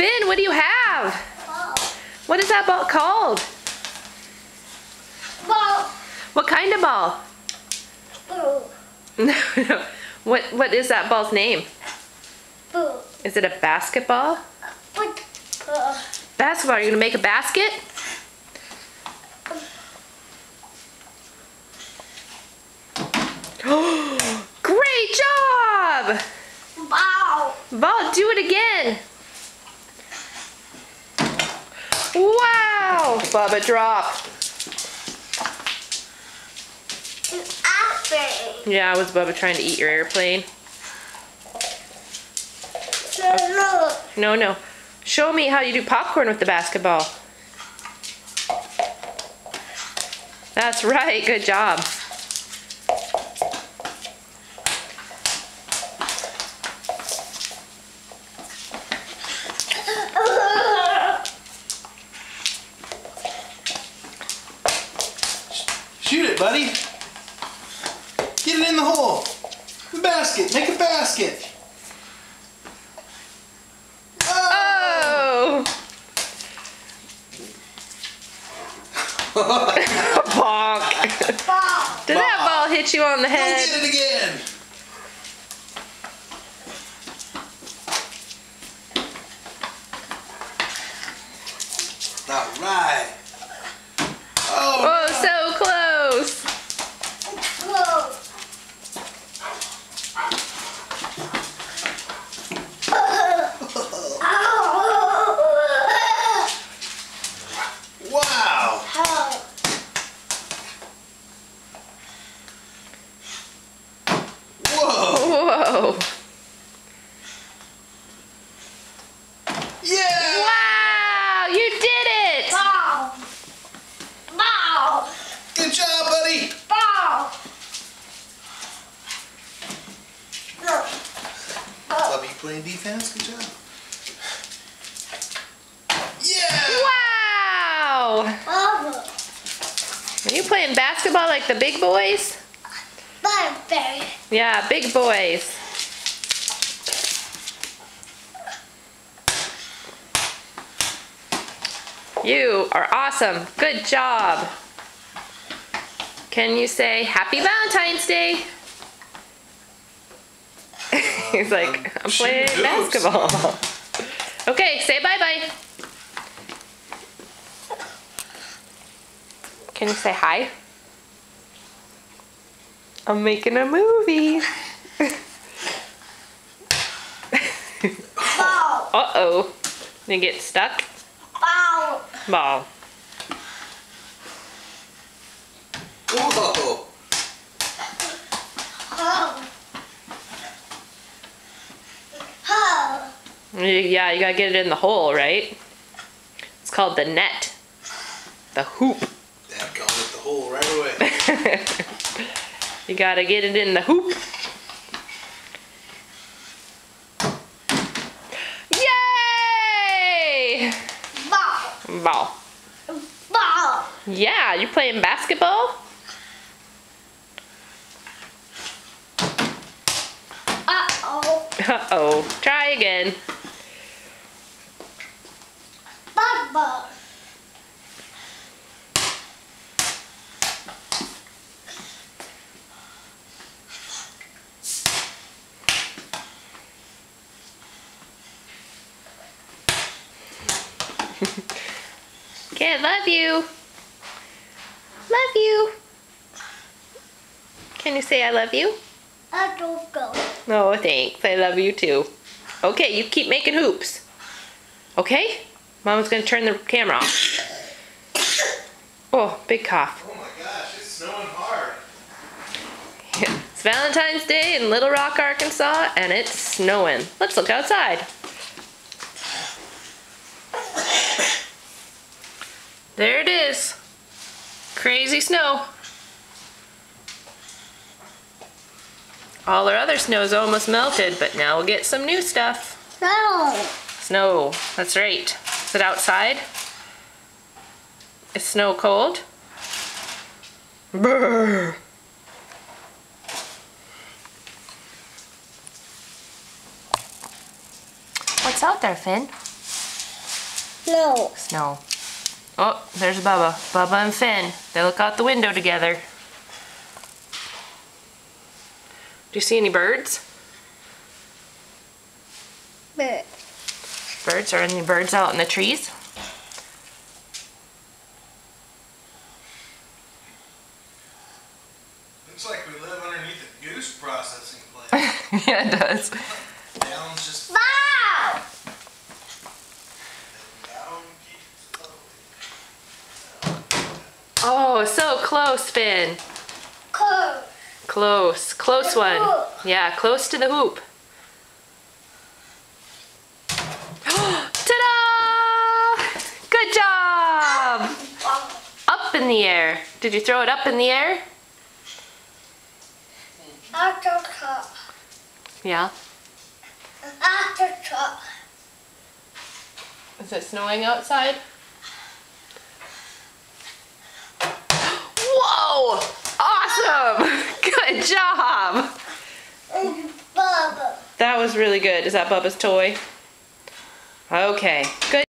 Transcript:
Finn, what do you have? Ball. What is that ball called? Ball. What kind of ball? Boo. No. What is that ball's name? Boo. Is it a basketball? What? Basketball, are you gonna make a basket? Great job! Ball. Ball, do it again. Wow! Bubba, drop. It's apple. Yeah, was Bubba trying to eat your airplane? So look. No. Show me how you do popcorn with the basketball. That's right, good job. Shoot it, buddy. Get it in the hole. Basket. Make a basket. Oh! Bonk. Ball. Did that ball hit you on the Go head? get it again. All right. Oh, Oh, so close. Whoa. wow. Whoa. Whoa. Yeah. Wow, you did it! Ball. Ball. Good job, buddy. Ball. Look. Bubby, you playing defense? Good job. Yeah. Wow! Ball. Are you playing basketball like the big boys? Blueberry. Yeah, big boys. You are awesome. Good job. Can you say Happy Valentine's Day? He's like, I'm playing shooting hoops. basketball. Okay, say bye-bye. Can you say hi? I'm making a movie. Ball. Uh-oh. You get stuck? Ball. Ball. Whoa. Oh. Oh. Yeah, you gotta get it in the hole, right? It's called the net. The hoop. Dad called it the hole right away. You gotta get it in the hoop. Yay! Ball. Ball. Ball. Yeah, you playing basketball? Uh-oh. Uh-oh. Try again. Bubble. Okay, love you. Love you. Can you say I love you? I don't go. No, thanks. I love you too. Okay, you keep making hoops. Okay? Mama's gonna turn the camera off. Oh, big cough. Oh my gosh, it's snowing hard. It's Valentine's Day in Little Rock, Arkansas, and it's snowing. Let's look outside. There it is. Crazy snow. All our other snow's almost melted, but now we'll get some new stuff. No. Snow, that's right. Is it outside? Is snow cold? Brr. What's out there, Finn? No. Snow. Oh, there's Bubba. Bubba and Finn. They look out the window together. Do you see any birds? Bird. Birds? Are any birds out in the trees? Looks like we live underneath a goose processing plant. Yeah, it does. Down's just Wow! down keeps slowly. Oh, so close, Finn. Curve. Close. Close The one. hoop. Yeah, close to the hoop. Ta-da! Good job! Up in the air. Did you throw it up in the air? After top. Yeah. After top. Is it snowing outside? Whoa! Awesome! Good job! Bubba. That was really good. Is that Bubba's toy? Okay, good.